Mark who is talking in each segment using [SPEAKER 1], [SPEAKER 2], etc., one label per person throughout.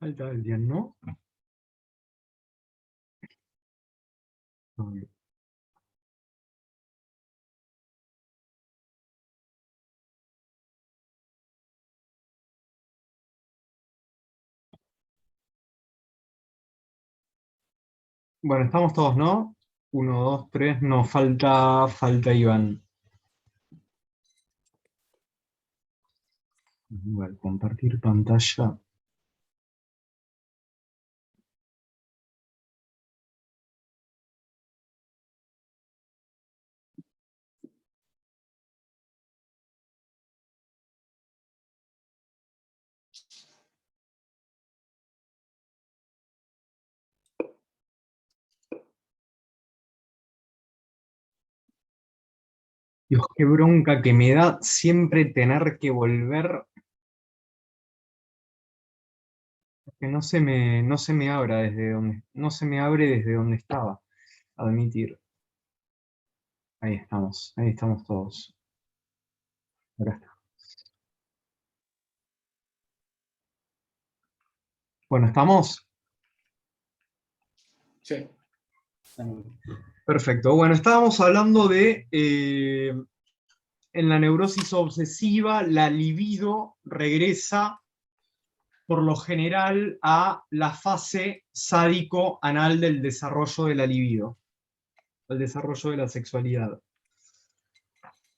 [SPEAKER 1] Falta alguien, ¿no? A ver. Bueno, estamos todos, ¿no? 1, 2, 3, no, falta Iván. Bueno, compartir pantalla. Dios, qué bronca que me da siempre tener que volver, que no se me abra desde donde, no se me abre desde donde estaba. Admitir. Ahí estamos todos. Acá está. Bueno, ¿estamos?
[SPEAKER 2] Sí.
[SPEAKER 1] Perfecto. Bueno, estábamos hablando de en la neurosis obsesiva, la libido regresa por lo general a la fase sádico-anal del desarrollo de la libido, el desarrollo de la sexualidad.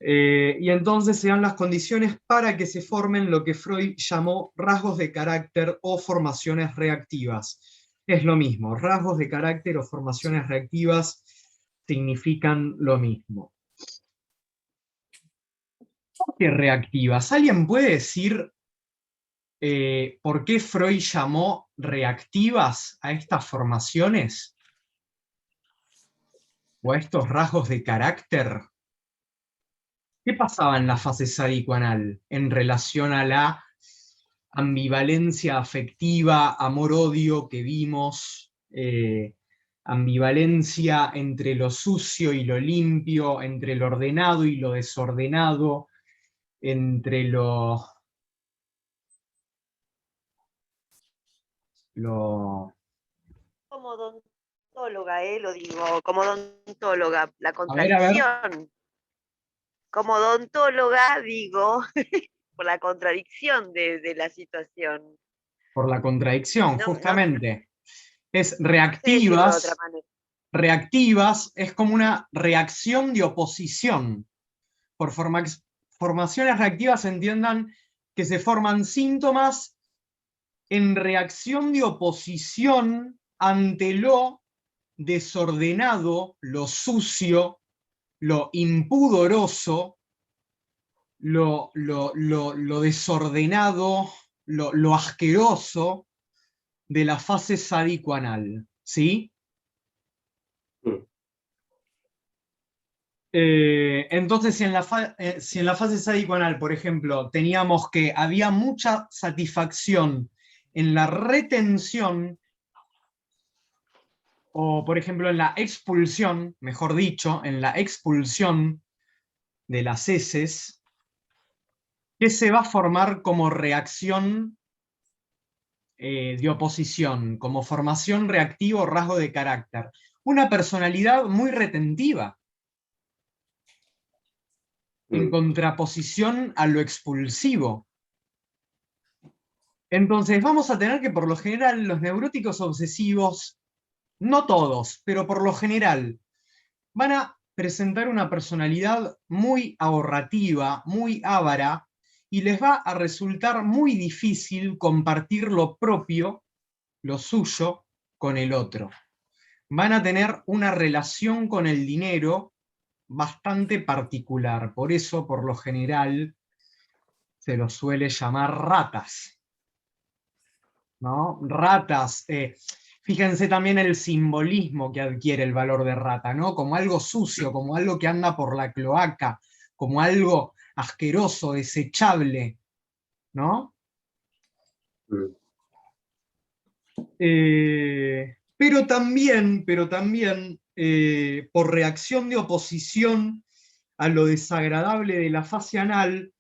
[SPEAKER 1] Y entonces se dan las condiciones para que se formen lo que Freud llamó rasgos de carácter o formaciones reactivas. Es lo mismo, rasgos de carácter o formaciones reactivas significan lo mismo. ¿Por qué reactivas? ¿Alguien puede decir por qué Freud llamó reactivas a estas formaciones? ¿O a estos rasgos de carácter? ¿Qué pasaba en la fase sádico-anal en relación a la ambivalencia afectiva, amor-odio que vimos, ambivalencia entre lo sucio y lo limpio, entre lo ordenado y lo desordenado, entre lo
[SPEAKER 3] Como odontóloga, lo digo, como odontóloga, la
[SPEAKER 1] a ver,
[SPEAKER 3] contradicción. Como odontóloga, digo, por la contradicción de la situación.
[SPEAKER 1] por la contradicción,
[SPEAKER 3] No,
[SPEAKER 1] justamente. Es
[SPEAKER 3] no sé decirlo de otra
[SPEAKER 1] reactivas,
[SPEAKER 3] manera.
[SPEAKER 1] reactivas es como una reacción de oposición. Por formaciones reactivas entiendan que se forman síntomas en reacción de oposición ante lo desordenado, lo sucio, lo impudoroso, lo desordenado, lo asqueroso de la fase sádico-anal, ¿sí? Entonces, si en la fase sádico-anal, por ejemplo, teníamos que había mucha satisfacción en la retención, o por ejemplo en la expulsión, mejor dicho, en la expulsión de las heces, que se va a formar como reacción de oposición, como formación reactiva o rasgo de carácter. Una personalidad muy retentiva, en contraposición a lo expulsivo. Entonces vamos a tener que, por lo general, los neuróticos obsesivos, no todos, pero por lo general, van a presentar una personalidad muy ahorrativa, muy avara, y les va a resultar muy difícil compartir lo propio, lo suyo, con el otro. Van a tener una relación con el dinero bastante particular. Por eso, por lo general, se los suele llamar ratas, ¿no? Ratas. Fíjense también el simbolismo que adquiere el valor de rata, ¿no? Como algo sucio, como algo que anda por la cloaca, como algo asqueroso, desechable, ¿no? Pero también, por reacción de oposición a lo desagradable de la fase anal,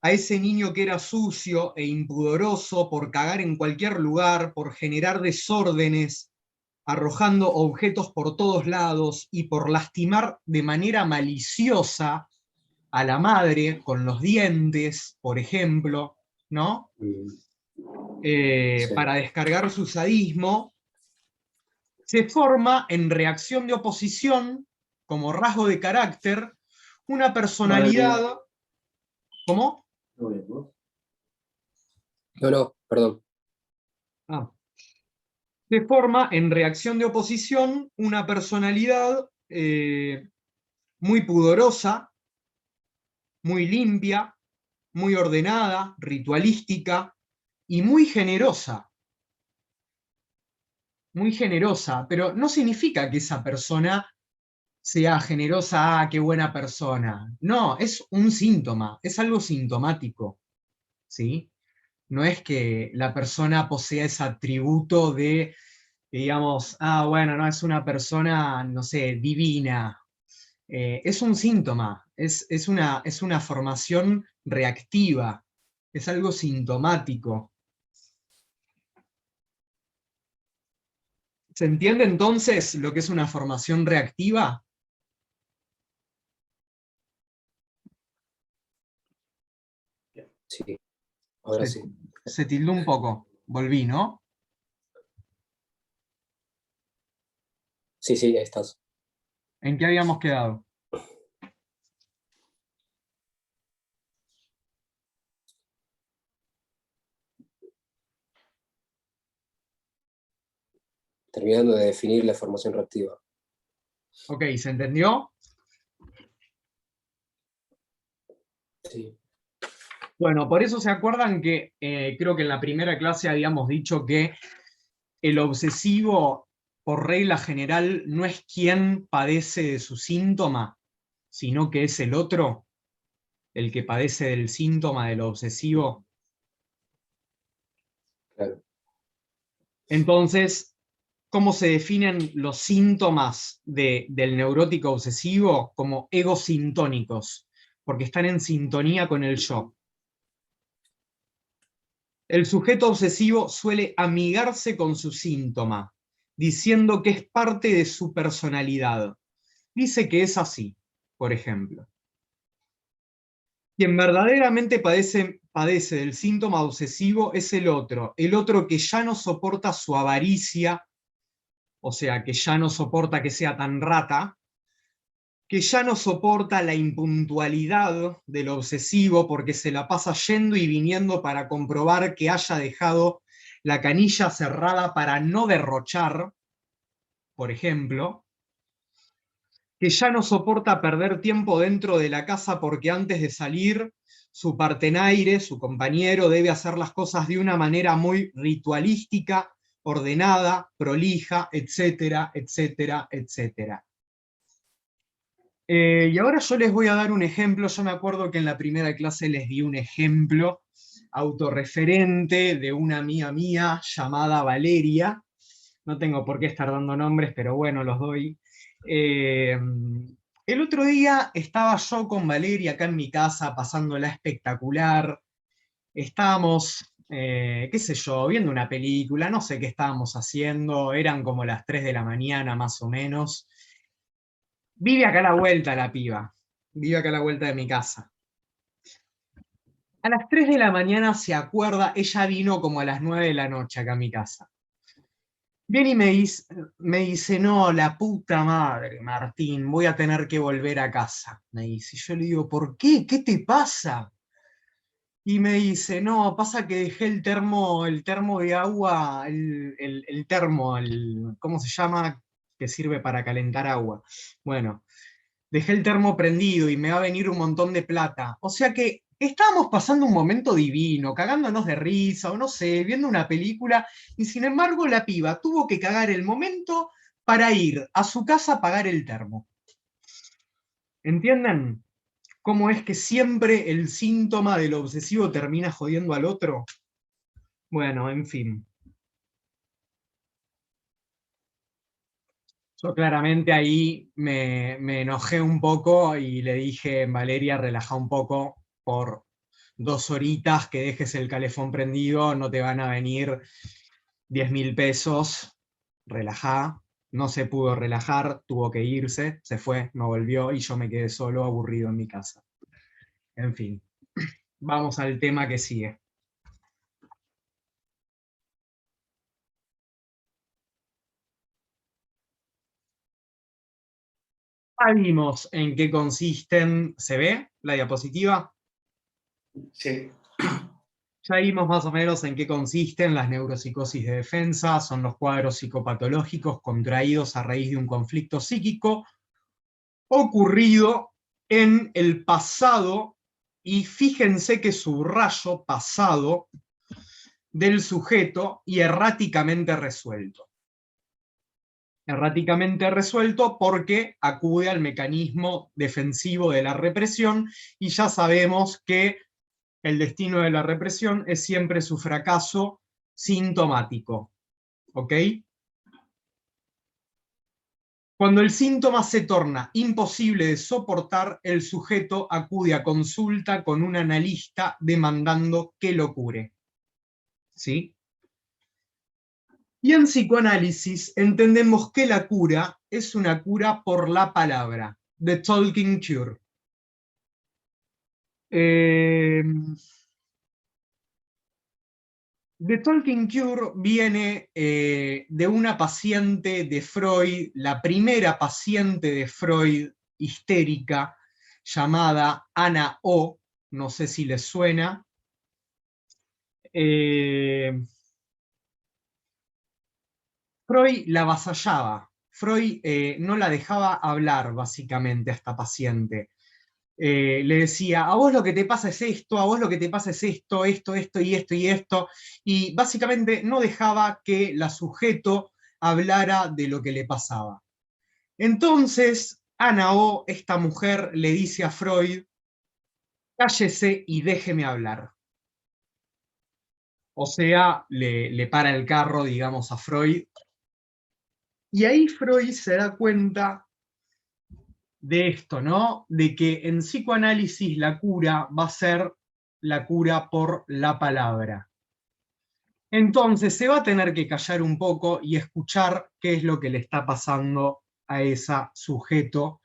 [SPEAKER 1] a ese niño que era sucio e impudoroso por cagar en cualquier lugar, por generar desórdenes, arrojando objetos por todos lados y por lastimar de manera maliciosa a la madre con los dientes, por ejemplo, ¿no?
[SPEAKER 2] Sí.
[SPEAKER 1] Para descargar su sadismo, se forma en reacción de oposición, como rasgo de carácter, una personalidad. ¿Cómo?
[SPEAKER 2] No, perdón.
[SPEAKER 1] Ah. Se forma en reacción de oposición una personalidad muy pudorosa, muy limpia, muy ordenada, ritualística y muy generosa. Muy generosa, pero no significa que esa persona sea generosa, qué buena persona. No, es un síntoma, es algo sintomático, ¿sí? No es que la persona posea ese atributo de, digamos, bueno, no, es una persona, no sé, divina. Es un síntoma, es una formación reactiva, es algo sintomático. ¿Se entiende entonces lo que es una formación reactiva?
[SPEAKER 2] Sí, ahora sí.
[SPEAKER 1] Se tildó un poco. Volví, ¿no?
[SPEAKER 2] Sí, ahí estás.
[SPEAKER 1] ¿En qué habíamos quedado?
[SPEAKER 2] Terminando de definir la formación reactiva.
[SPEAKER 1] Ok, ¿se entendió?
[SPEAKER 2] Sí.
[SPEAKER 1] Bueno, por eso se acuerdan que creo que en la primera clase habíamos dicho que el obsesivo, por regla general, no es quien padece de su síntoma, sino que es el otro, el que padece del síntoma del obsesivo.
[SPEAKER 2] Claro.
[SPEAKER 1] Entonces, ¿cómo se definen los síntomas del neurótico obsesivo? Como egosintónicos, porque están en sintonía con el yo. El sujeto obsesivo suele amigarse con su síntoma, diciendo que es parte de su personalidad. Dice que es así, por ejemplo. Quien verdaderamente padece del síntoma obsesivo es el otro que ya no soporta su avaricia, o sea, que ya no soporta que sea tan rata, que ya no soporta la impuntualidad del obsesivo porque se la pasa yendo y viniendo para comprobar que haya dejado la canilla cerrada para no derrochar, por ejemplo, que ya no soporta perder tiempo dentro de la casa porque antes de salir, su partenaire, su compañero, debe hacer las cosas de una manera muy ritualística, ordenada, prolija, etcétera, etcétera, etcétera. Y ahora yo les voy a dar un ejemplo. Yo me acuerdo que en la primera clase les di un ejemplo autorreferente de una amiga mía llamada Valeria. No tengo por qué estar dando nombres, pero bueno, los doy. El otro día estaba yo con Valeria acá en mi casa, pasándola espectacular. Estábamos, qué sé yo, viendo una película, no sé qué estábamos haciendo, eran como las 3 de la mañana más o menos. Vive acá a la vuelta la piba, vive acá a la vuelta de mi casa. A las 3 de la mañana se acuerda, ella vino como a las 9 de la noche acá a mi casa. Viene y me dice, no, la puta madre, Martín, voy a tener que volver a casa. Me dice, y yo le digo, ¿por qué? ¿Qué te pasa? Y me dice, no, pasa que dejé el termo de agua, el termo, ¿cómo se llama? Que sirve para calentar agua. Bueno, dejé el termo prendido y me va a venir un montón de plata. O sea que estábamos pasando un momento divino, cagándonos de risa, o no sé, viendo una película, y sin embargo la piba tuvo que cagar el momento para ir a su casa a pagar el termo. ¿Entienden cómo es que siempre el síntoma del obsesivo termina jodiendo al otro? Bueno, en fin. Yo claramente ahí me enojé un poco y le dije, Valeria, relaja un poco, 2 horitas que dejes el calefón prendido, no te van a venir 10.000 pesos, relajá. No se pudo relajar, tuvo que irse, se fue, no volvió y yo me quedé solo, aburrido en mi casa. En fin, vamos al tema que sigue. Ya vimos en qué consisten, ¿se ve la diapositiva?
[SPEAKER 4] Sí.
[SPEAKER 1] Ya vimos más o menos en qué consisten las neuropsicosis de defensa, son los cuadros psicopatológicos contraídos a raíz de un conflicto psíquico ocurrido en el pasado, y fíjense que subrayo pasado del sujeto y erráticamente resuelto. Erráticamente resuelto porque acude al mecanismo defensivo de la represión, y ya sabemos que el destino de la represión es siempre su fracaso sintomático. ¿Ok? Cuando el síntoma se torna imposible de soportar, el sujeto acude a consulta con un analista demandando que lo cure. ¿Sí? Y en psicoanálisis entendemos que la cura es una cura por la palabra, the talking cure. The Talking Cure viene de una paciente de Freud, la primera paciente de Freud histérica, llamada Ana O, no sé si les suena. Freud la avasallaba, Freud no la dejaba hablar básicamente a esta paciente. Le decía, a vos lo que te pasa es esto, a vos lo que te pasa es esto, esto y esto y esto, y básicamente no dejaba que la sujeto hablara de lo que le pasaba. Entonces, Ana O, esta mujer, le dice a Freud, cállese y déjeme hablar. O sea, le para el carro, digamos, a Freud, y ahí Freud se da cuenta de esto, ¿no? De que en psicoanálisis la cura va a ser la cura por la palabra. Entonces se va a tener que callar un poco y escuchar qué es lo que le está pasando a ese sujeto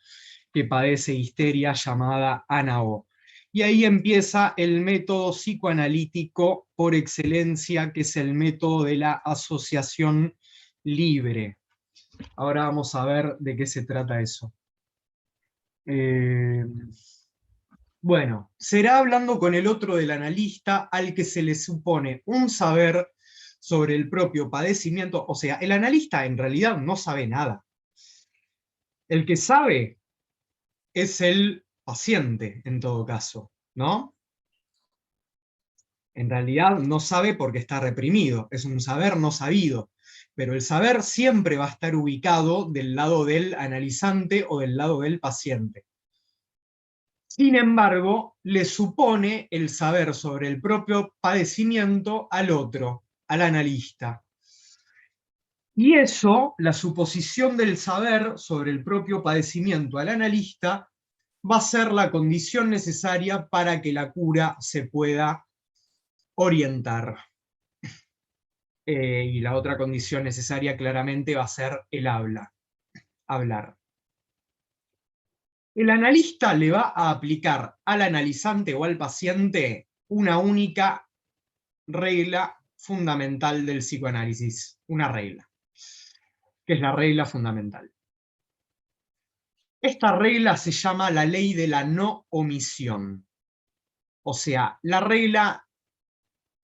[SPEAKER 1] que padece histeria llamada Ana O. Y ahí empieza el método psicoanalítico por excelencia, que es el método de la asociación libre. Ahora vamos a ver de qué se trata eso. Bueno, será hablando con el otro del analista al que se le supone un saber sobre el propio padecimiento. O sea, el analista en realidad no sabe nada. El que sabe es el paciente, en todo caso, ¿no? En realidad no sabe porque está reprimido, es un saber no sabido. Pero el saber siempre va a estar ubicado del lado del analizante o del lado del paciente. Sin embargo, le supone el saber sobre el propio padecimiento al otro, al analista. Y eso, la suposición del saber sobre el propio padecimiento al analista, va a ser la condición necesaria para que la cura se pueda orientar. Y la otra condición necesaria claramente va a ser el hablar. El analista le va a aplicar al analizante o al paciente una única regla fundamental del psicoanálisis, una regla, que es la regla fundamental. Esta regla se llama la ley de la no omisión, o sea, la regla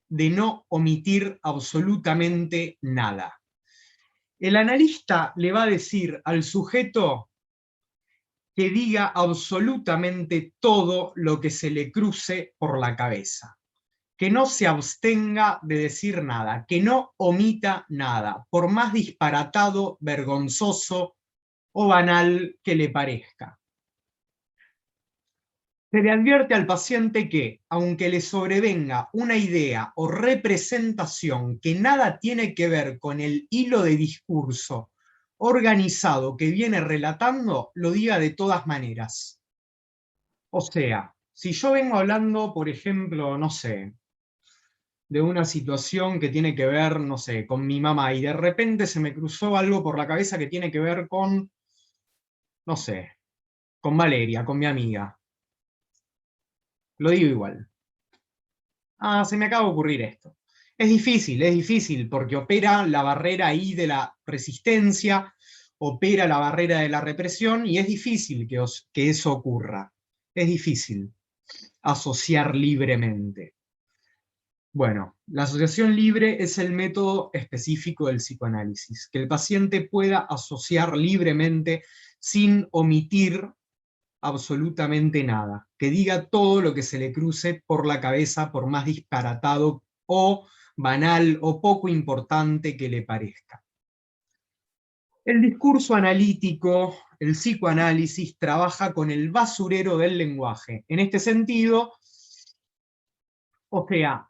[SPEAKER 1] de no omitir absolutamente nada. El analista le va a decir al sujeto que diga absolutamente todo lo que se le cruce por la cabeza, que no se abstenga de decir nada, que no omita nada, por más disparatado, vergonzoso o banal que le parezca. Se le advierte al paciente que, aunque le sobrevenga una idea o representación que nada tiene que ver con el hilo de discurso organizado que viene relatando, lo diga de todas maneras. O sea, si yo vengo hablando, por ejemplo, no sé, de una situación que tiene que ver, no sé, con mi mamá, y de repente se me cruzó algo por la cabeza que tiene que ver con, no sé, con Valeria, con mi amiga. Lo digo igual. Ah, se me acaba de ocurrir esto. Es difícil, porque opera la barrera ahí de la resistencia, opera la barrera de la represión, y es difícil que eso ocurra. Es difícil asociar libremente. Bueno, la asociación libre es el método específico del psicoanálisis, que el paciente pueda asociar libremente sin omitir absolutamente nada, que diga todo lo que se le cruce por la cabeza, por más disparatado o banal o poco importante que le parezca. El discurso analítico, el psicoanálisis, trabaja con el basurero del lenguaje. En este sentido, o sea,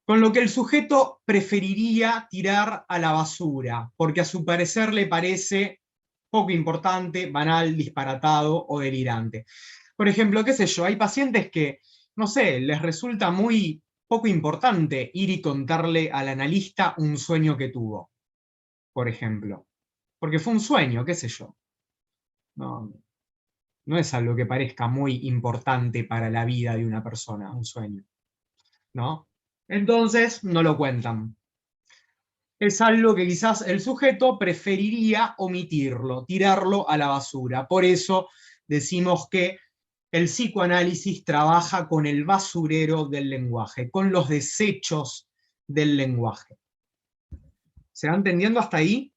[SPEAKER 1] con lo que el sujeto preferiría tirar a la basura, porque a su parecer le parece poco importante, banal, disparatado o delirante. Por ejemplo, qué sé yo, hay pacientes que, no sé, les resulta muy poco importante ir y contarle al analista un sueño que tuvo, por ejemplo. Porque fue un sueño, qué sé yo. No, no es algo que parezca muy importante para la vida de una persona, un sueño, ¿no? Entonces, no lo cuentan. Es algo que quizás el sujeto preferiría omitirlo, tirarlo a la basura. Por eso decimos que el psicoanálisis trabaja con el basurero del lenguaje, con los desechos del lenguaje. ¿Se va entendiendo hasta ahí?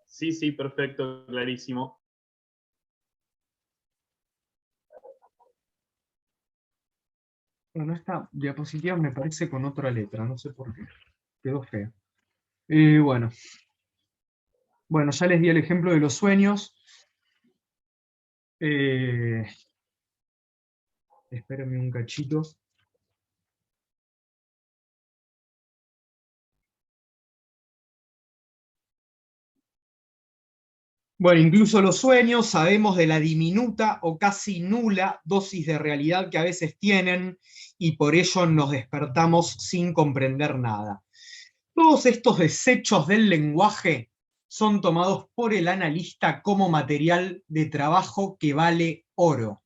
[SPEAKER 5] Sí, sí, perfecto, clarísimo.
[SPEAKER 1] Bueno, esta diapositiva me parece con otra letra, no sé por qué. Quedó fea. Bueno. Bueno, ya les di el ejemplo de los sueños. Espérenme un cachito. Bueno, incluso los sueños sabemos de la diminuta o casi nula dosis de realidad que a veces tienen y por ello nos despertamos sin comprender nada. Todos estos desechos del lenguaje son tomados por el analista como material de trabajo que vale oro.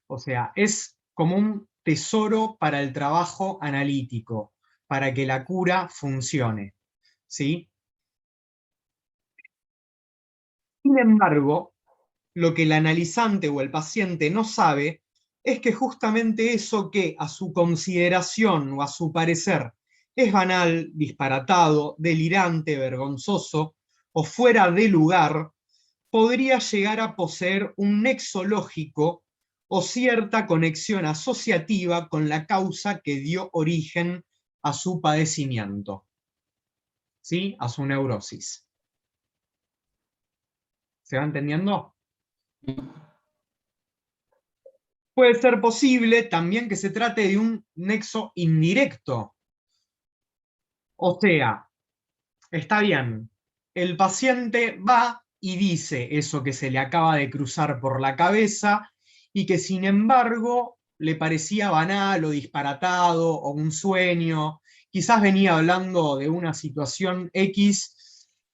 [SPEAKER 1] O sea, es como un tesoro para el trabajo analítico, para que la cura funcione. ¿Sí? Sin embargo, lo que el analizante o el paciente no sabe es que justamente eso que a su consideración o a su parecer es banal, disparatado, delirante, vergonzoso o fuera de lugar, podría llegar a poseer un nexo lógico o cierta conexión asociativa con la causa que dio origen a su padecimiento, ¿sí? A su neurosis. ¿Se va entendiendo? Puede ser posible también que se trate de un nexo indirecto. O sea, está bien, el paciente va y dice eso que se le acaba de cruzar por la cabeza y que sin embargo le parecía banal o disparatado o un sueño. Quizás venía hablando de una situación X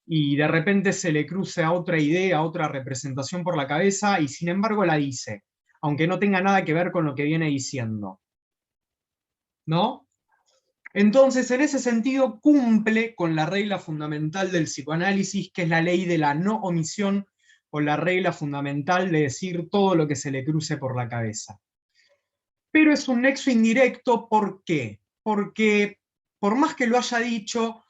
[SPEAKER 1] y de repente se le cruza otra idea, otra representación por la cabeza y sin embargo la dice, aunque no tenga nada que ver con lo que viene diciendo. ¿No? Entonces, en ese sentido, cumple con la regla fundamental del psicoanálisis, que es la ley de la no omisión, o la regla fundamental de decir todo lo que se le cruce por la cabeza. Pero es un nexo indirecto, ¿por qué? Porque, por más que lo haya dicho,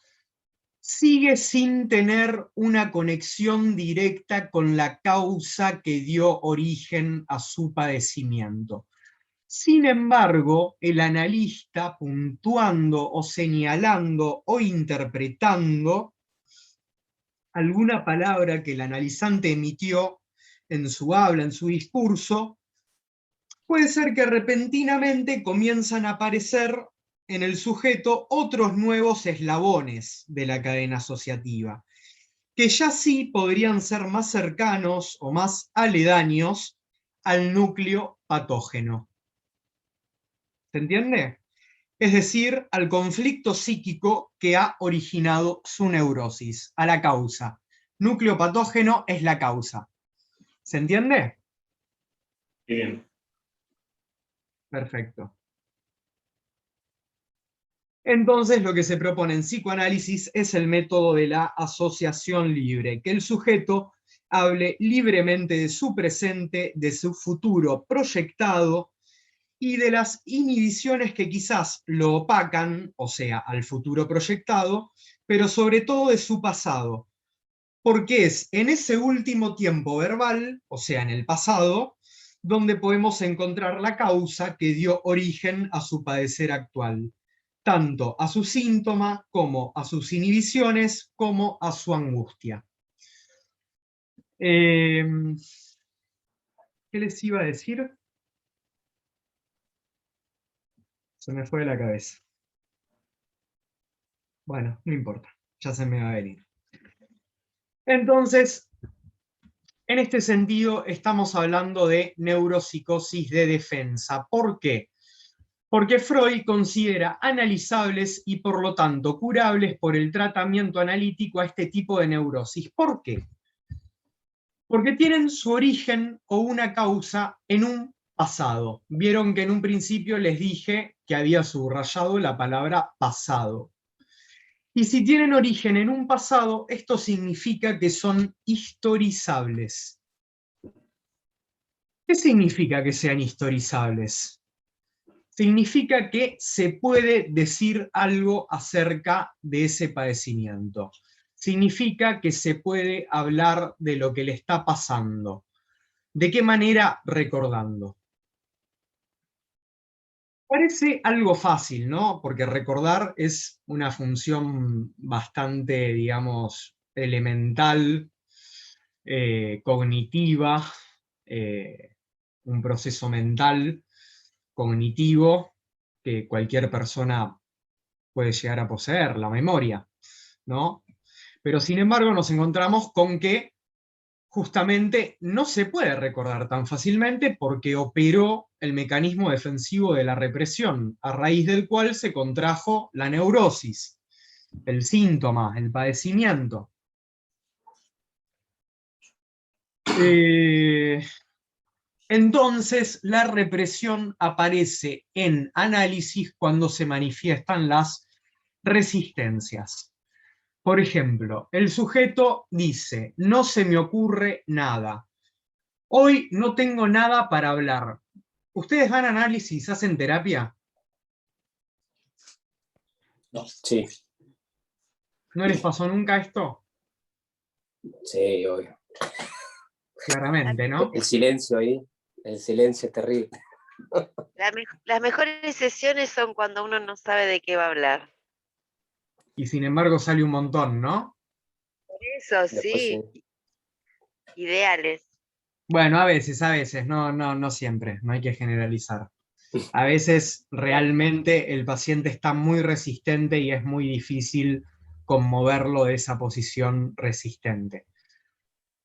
[SPEAKER 1] sigue sin tener una conexión directa con la causa que dio origen a su padecimiento. Sin embargo, el analista, puntuando o señalando o interpretando alguna palabra que el analizante emitió en su habla, en su discurso, puede ser que repentinamente comienzan a aparecer en el sujeto otros nuevos eslabones de la cadena asociativa. que ya sí podrían ser más cercanos o más aledaños al núcleo patógeno. ¿Se entiende? Es decir, al conflicto psíquico que ha originado su neurosis, a la causa. Núcleo patógeno es la causa. ¿Se entiende?
[SPEAKER 4] Bien.
[SPEAKER 1] Perfecto. Entonces, lo que se propone en psicoanálisis es el método de la asociación libre, que el sujeto hable libremente de su presente, de su futuro proyectado y de las inhibiciones que quizás lo opacan, o sea, al futuro proyectado, pero sobre todo de su pasado, porque es en ese último tiempo verbal, o sea, en el pasado, donde podemos encontrar la causa que dio origen a su padecer actual, tanto a su síntoma como a sus inhibiciones, como a su angustia. ¿Qué les iba a decir? Se me fue de la cabeza. Bueno, no importa, ya se me va a venir. Entonces, en este sentido, estamos hablando de neuropsicosis de defensa. ¿Por qué? Porque Freud considera analizables y por lo tanto curables por el tratamiento analítico a este tipo de neurosis. ¿Por qué? Porque tienen su origen o una causa en un pasado. Vieron que en un principio les dije que había subrayado la palabra pasado. Y si tienen origen en un pasado, esto significa que son historizables. ¿Qué significa que sean historizables? Significa que se puede decir algo acerca de ese padecimiento. Significa que se puede hablar de lo que le está pasando. ¿De qué manera? Recordando. Parece algo fácil, ¿no? Porque recordar es una función bastante, digamos, elemental, cognitiva, un proceso mental, cognitivo, que cualquier persona puede llegar a poseer, la memoria, ¿no? Pero sin embargo nos encontramos con que justamente no se puede recordar tan fácilmente porque operó el mecanismo defensivo de la represión, a raíz del cual se contrajo la neurosis, el síntoma, el padecimiento. Entonces, la represión aparece en análisis cuando se manifiestan las resistencias. Por ejemplo, el sujeto dice, no se me ocurre nada. Hoy no tengo nada para hablar. ¿Ustedes van a análisis, hacen terapia?
[SPEAKER 2] No. Sí.
[SPEAKER 1] ¿No les pasó nunca esto?
[SPEAKER 2] Sí, obvio.
[SPEAKER 1] Claramente, ¿no?
[SPEAKER 2] El silencio ahí, el silencio es terrible.
[SPEAKER 3] Las mejores sesiones son cuando uno no sabe de qué va a hablar.
[SPEAKER 1] Y sin embargo sale un montón, ¿no?
[SPEAKER 3] Por eso,
[SPEAKER 2] Después
[SPEAKER 3] sí. Ideales.
[SPEAKER 1] Bueno, a veces, no siempre, no hay que generalizar. A veces realmente el paciente está muy resistente y es muy difícil conmoverlo de esa posición resistente.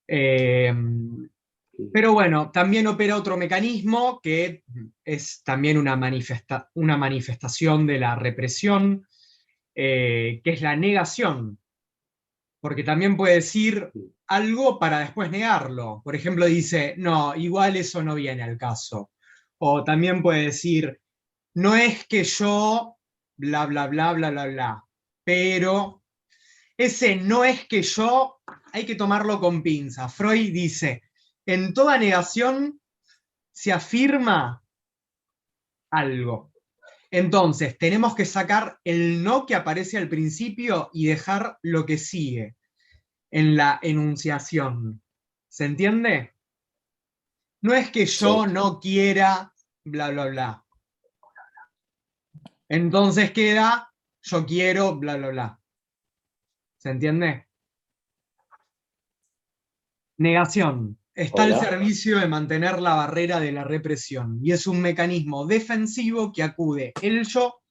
[SPEAKER 1] Pero bueno, también opera otro mecanismo que es también una manifestación de la represión, que es la negación. Porque también puede decir algo para después negarlo. Por ejemplo, dice, no, igual eso no viene al caso. O también puede decir, no es que yo, bla, bla, bla, bla, bla, bla. Pero ese no es que yo, hay que tomarlo con pinza. Freud dice, en toda negación se afirma algo. Entonces, tenemos que sacar el no que aparece al principio y dejar lo que sigue en la enunciación. ¿Se entiende? No es que yo
[SPEAKER 2] Sí.
[SPEAKER 1] no quiera, bla, bla, bla. Entonces queda, yo quiero, bla, bla, bla. ¿Se entiende? Negación. Está al
[SPEAKER 2] Hola.
[SPEAKER 1] servicio de mantener la barrera de la represión y es un mecanismo defensivo que acude el yo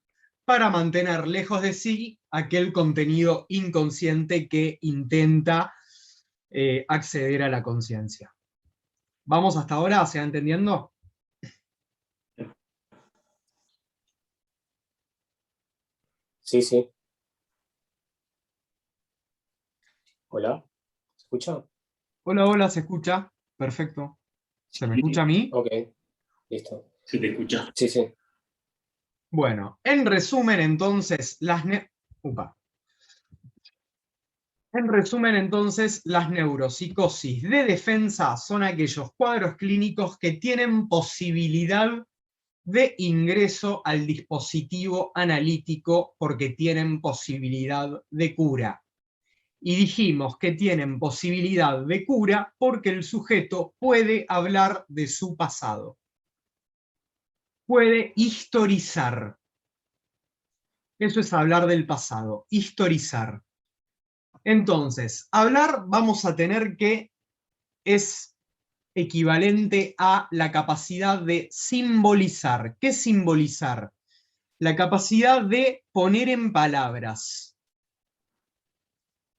[SPEAKER 1] para mantener lejos de sí aquel contenido inconsciente que intenta acceder a la conciencia. ¿Vamos hasta ahora? ¿Se va entendiendo?
[SPEAKER 2] Sí, sí. Hola, ¿se escucha?
[SPEAKER 1] Hola, hola, ¿se escucha? Perfecto. ¿Se me escucha a mí?
[SPEAKER 2] Ok, listo.
[SPEAKER 4] Se te escucha.
[SPEAKER 2] Sí, sí.
[SPEAKER 1] Bueno, en resumen entonces, En resumen, entonces, las neuropsicosis de defensa son aquellos cuadros clínicos que tienen posibilidad de ingreso al dispositivo analítico porque tienen posibilidad de cura. Y dijimos que tienen posibilidad de cura porque el sujeto puede hablar de su pasado. Puede historizar. Eso es hablar del pasado, historizar. Entonces, hablar vamos a tener que es equivalente a la capacidad de simbolizar. ¿Qué simbolizar? La capacidad de poner en palabras.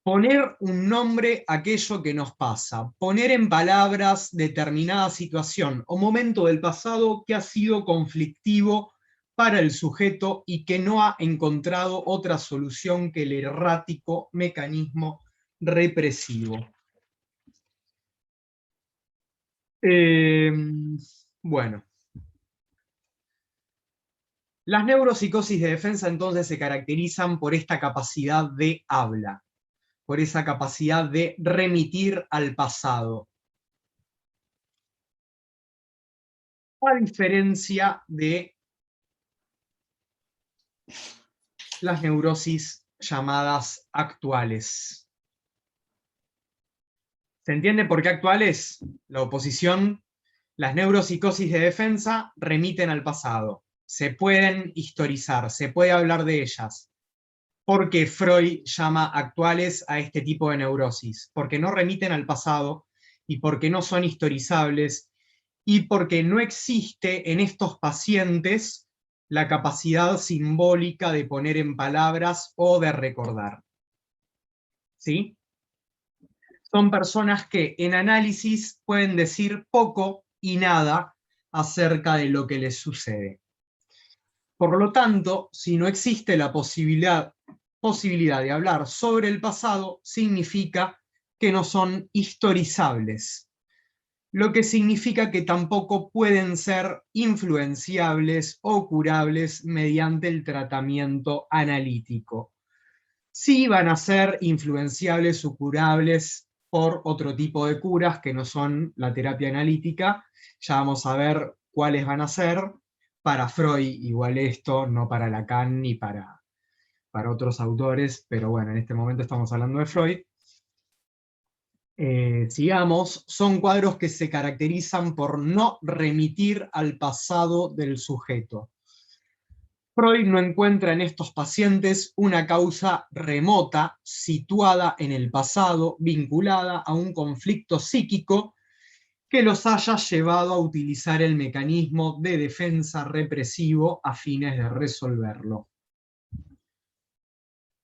[SPEAKER 1] Poner un nombre a aquello que nos pasa. Poner en palabras determinada situación o momento del pasado que ha sido conflictivo para el sujeto y que no ha encontrado otra solución que el errático mecanismo represivo. Bueno. Las neuropsicosis de defensa entonces se caracterizan por esta capacidad de habla, por esa capacidad de remitir al pasado. A diferencia de las neurosis llamadas actuales. ¿Se entiende por qué actuales? La oposición, las neuropsicosis de defensa remiten al pasado. Se pueden historizar, se puede hablar de ellas. ¿Por qué Freud llama actuales a este tipo de neurosis? Porque no remiten al pasado y porque no son historizables y porque no existe en estos pacientes la capacidad simbólica de poner en palabras o de recordar. ¿Sí? Son personas que en análisis pueden decir poco y nada acerca de lo que les sucede. Por lo tanto, si no existe la posibilidad de hablar sobre el pasado, significa que no son historizables, lo que significa que tampoco pueden ser influenciables o curables mediante el tratamiento analítico. Sí van a ser influenciables o curables por otro tipo de curas que no son la terapia analítica. Ya vamos a ver cuáles van a ser. Para Freud igual esto, no para Lacan ni para otros autores, pero bueno, en este momento estamos hablando de Freud. Sigamos, son cuadros que se caracterizan por no remitir al pasado del sujeto. Freud no encuentra en estos pacientes una causa remota, situada en el pasado, vinculada a un conflicto psíquico que los haya llevado a utilizar el mecanismo de defensa represivo a fines de resolverlo.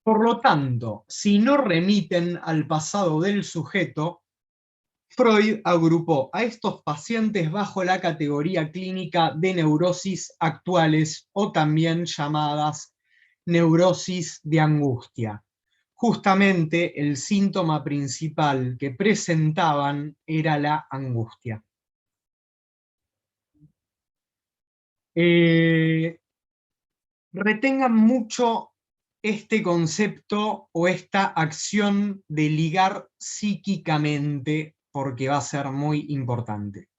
[SPEAKER 1] Por lo tanto, si no remiten al pasado del sujeto, Freud agrupó a estos pacientes bajo la categoría clínica de neurosis actuales o también llamadas neurosis de angustia. Justamente el síntoma principal que presentaban era la angustia. Retengan mucho este concepto o esta acción de ligar psíquicamente, porque va a ser muy importante.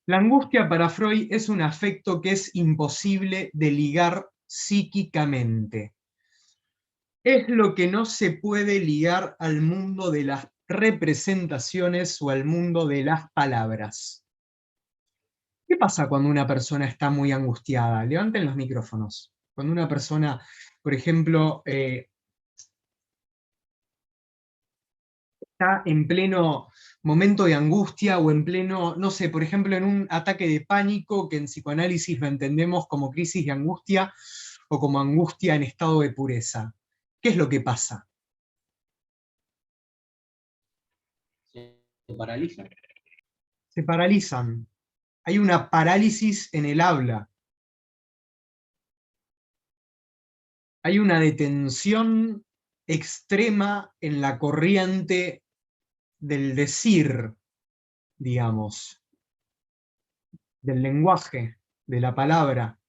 [SPEAKER 1] La angustia para Freud es un afecto que es imposible de ligar psíquicamente. Es lo que no se puede ligar al mundo de las representaciones o al mundo de las palabras. ¿Qué pasa cuando una persona está muy angustiada? Levanten los micrófonos. Cuando una persona, por ejemplo, está en pleno momento de angustia o en pleno, no sé, por ejemplo, en un ataque de pánico, que en psicoanálisis lo entendemos como crisis de angustia o como angustia en estado de pureza. ¿Qué es lo que pasa?
[SPEAKER 2] ¿Se paraliza?
[SPEAKER 1] Se paralizan. Hay una parálisis en el habla. Hay una detención extrema en la corriente del decir, digamos, del lenguaje, de la palabra.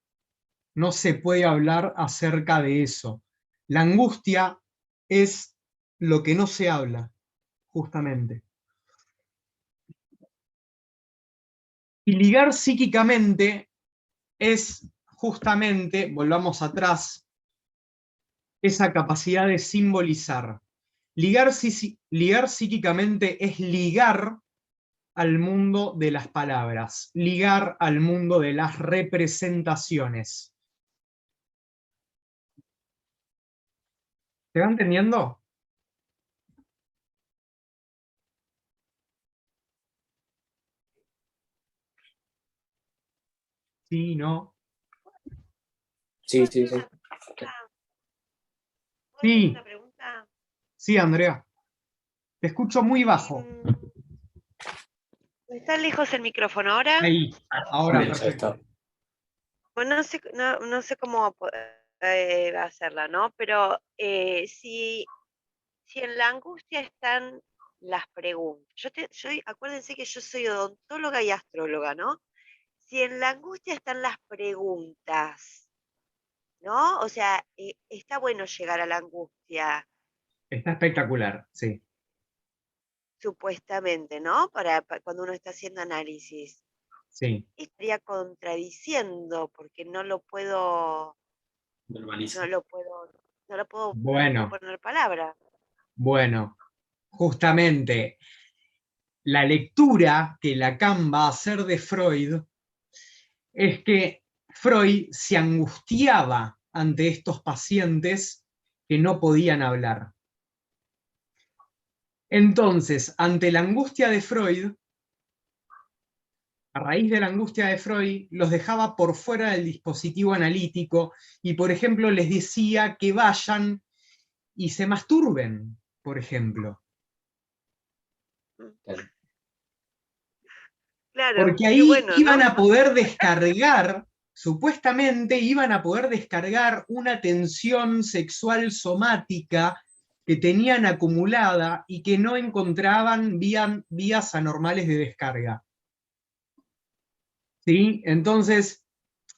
[SPEAKER 1] No se puede hablar acerca de eso. La angustia es lo que no se habla, justamente. Y ligar psíquicamente es justamente, volvamos atrás, esa capacidad de simbolizar. Ligar psíquicamente es ligar al mundo de las palabras, ligar al mundo de las representaciones. ¿Se va entendiendo? Sí, no.
[SPEAKER 2] Sí, sí, sí.
[SPEAKER 3] ¿Puedo hacer
[SPEAKER 1] Sí,
[SPEAKER 3] una pregunta?
[SPEAKER 1] sí, Andrea. Te escucho muy bajo.
[SPEAKER 3] ¿Está lejos el micrófono ahora?
[SPEAKER 1] Ahí, ahora,
[SPEAKER 2] Ahí
[SPEAKER 1] perfecto.
[SPEAKER 2] está.
[SPEAKER 3] Bueno, no sé cómo hacerla, ¿no? Pero si en la angustia están las preguntas. Acuérdense que yo soy odontóloga y astróloga, ¿no? Si en la angustia están las preguntas, ¿no? O sea, está bueno llegar a la angustia,
[SPEAKER 1] Está espectacular, sí,
[SPEAKER 3] supuestamente, ¿no? Para cuando uno está haciendo análisis.
[SPEAKER 1] sí.
[SPEAKER 3] Estaría contradiciendo porque no lo puedo,
[SPEAKER 2] Verbaliza.
[SPEAKER 3] no lo puedo
[SPEAKER 1] Bueno,
[SPEAKER 3] poner palabra.
[SPEAKER 1] bueno, justamente la lectura que Lacan va a hacer de Freud es que Freud se angustiaba ante estos pacientes que no podían hablar. Entonces, ante la angustia de Freud, a raíz de la angustia de Freud, los dejaba por fuera del dispositivo analítico y, por ejemplo, les decía que vayan y se masturben, por ejemplo.
[SPEAKER 2] Claro.
[SPEAKER 3] Claro,
[SPEAKER 1] Porque
[SPEAKER 3] qué
[SPEAKER 1] ahí
[SPEAKER 3] bueno,
[SPEAKER 1] iban
[SPEAKER 3] ¿no?
[SPEAKER 1] a poder descargar, supuestamente iban a poder descargar una tensión sexual somática que tenían acumulada y que no encontraban vías anormales de descarga. ¿Sí? Entonces,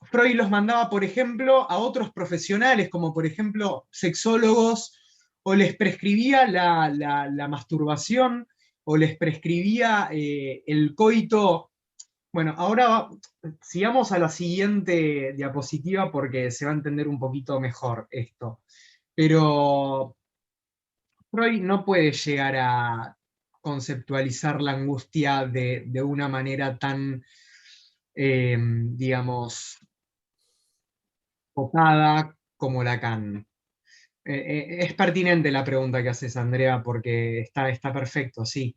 [SPEAKER 1] Freud los mandaba, por ejemplo, a otros profesionales, como por ejemplo sexólogos, o les prescribía la masturbación, o les prescribía el coito. Bueno, ahora sigamos a la siguiente diapositiva porque se va a entender un poquito mejor esto. Pero Freud no puede llegar a conceptualizar la angustia de una manera tan, digamos, copada como Lacan. Es pertinente la pregunta que haces, Andrea, porque está perfecto, sí.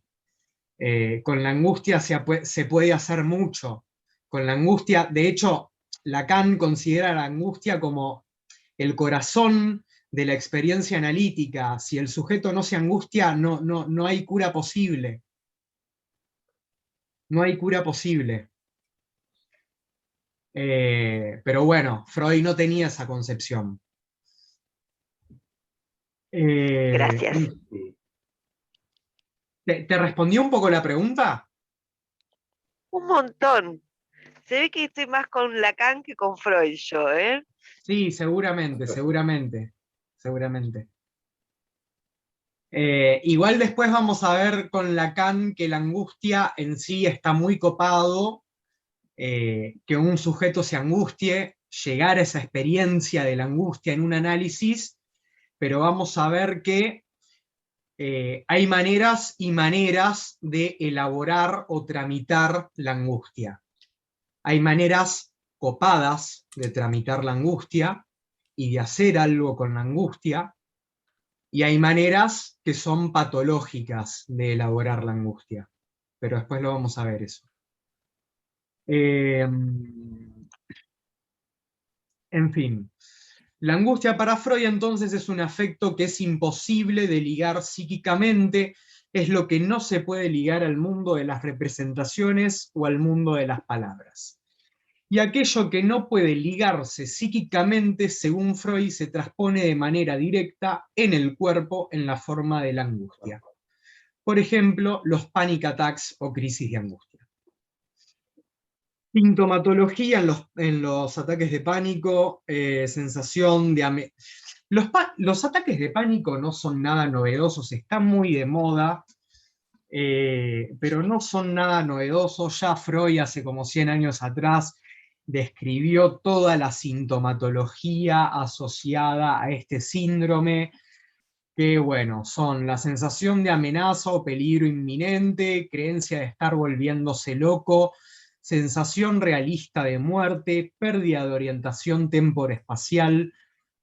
[SPEAKER 1] Con la angustia se puede hacer mucho. Con la angustia, de hecho, Lacan considera la angustia como el corazón de la experiencia analítica. Si el sujeto no se angustia, no hay cura posible. No hay cura posible. Pero bueno, Freud no tenía esa concepción.
[SPEAKER 3] Gracias.
[SPEAKER 1] ¿Te respondió un poco la pregunta?
[SPEAKER 3] Un montón. Se ve que estoy más con Lacan que con Freud yo, ¿eh?
[SPEAKER 1] Sí, seguramente. Igual después vamos a ver con Lacan que la angustia en sí está muy copado, que un sujeto se angustie, llegar a esa experiencia de la angustia en un análisis, pero vamos a ver que hay maneras y maneras de elaborar o tramitar la angustia. Hay maneras copadas de tramitar la angustia y de hacer algo con la angustia, y hay maneras que son patológicas de elaborar la angustia. Pero después lo vamos a ver eso. En fin. La angustia para Freud entonces es un afecto que es imposible de ligar psíquicamente, es lo que no se puede ligar al mundo de las representaciones o al mundo de las palabras. Y aquello que no puede ligarse psíquicamente, según Freud, se transpone de manera directa en el cuerpo en la forma de la angustia. Por ejemplo, los panic attacks o crisis de angustia. Sintomatología en los ataques de pánico, sensación de... Los ataques de pánico no son nada novedosos, están muy de moda, pero no son nada novedosos. Ya Freud hace como 100 años atrás describió toda la sintomatología asociada a este síndrome, que bueno, son la sensación de amenaza o peligro inminente, creencia de estar volviéndose loco, sensación realista de muerte, pérdida de orientación temporoespacial,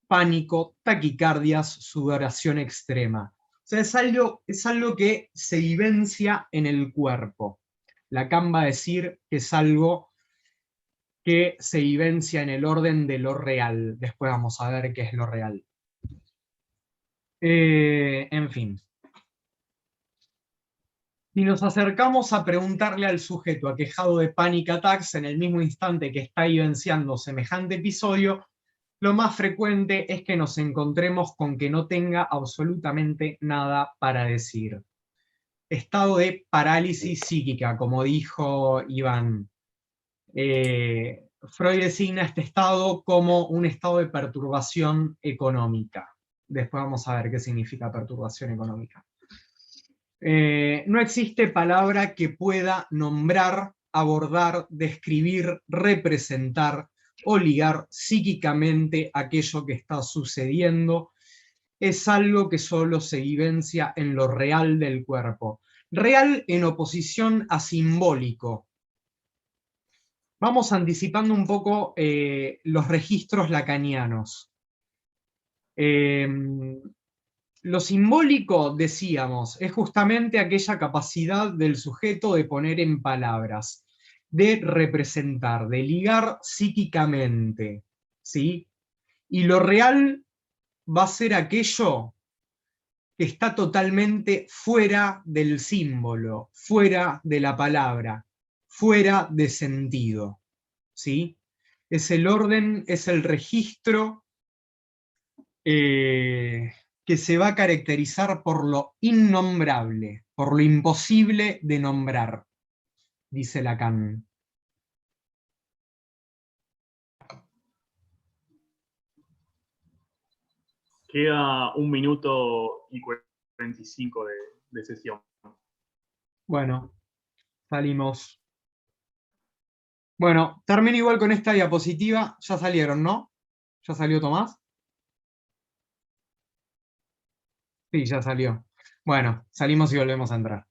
[SPEAKER 1] pánico, taquicardias, sudoración extrema. O sea, es algo que se vivencia en el cuerpo. Lacan va a decir que es algo que se vivencia en el orden de lo real. Después vamos a ver qué es lo real. En fin. Si nos acercamos a preguntarle al sujeto aquejado de panic attacks en el mismo instante que está vivenciando semejante episodio, lo más frecuente es que nos encontremos con que no tenga absolutamente nada para decir. Estado de parálisis psíquica, como dijo Iván. Freud designa este estado como un estado de perturbación económica. Después vamos a ver qué significa perturbación económica. No existe palabra que pueda nombrar, abordar, describir, representar o ligar psíquicamente aquello que está sucediendo. Es algo que solo se vivencia en lo real del cuerpo. Real en oposición a simbólico. Vamos anticipando un poco los registros lacanianos. Lo simbólico, decíamos, es justamente aquella capacidad del sujeto de poner en palabras, de representar, de ligar psíquicamente, ¿sí? Y lo real va a ser aquello que está totalmente fuera del símbolo, fuera de la palabra, fuera de sentido, ¿sí? Es el orden, es el registro que se va a caracterizar por lo innombrable, por lo imposible de nombrar, dice Lacan.
[SPEAKER 5] Queda 1 minuto y 45 de sesión.
[SPEAKER 1] Bueno, salimos. Bueno, termino igual con esta diapositiva. Ya salieron, ¿no? ¿Ya salió Tomás? Sí, ya salió. Bueno, salimos y volvemos a entrar.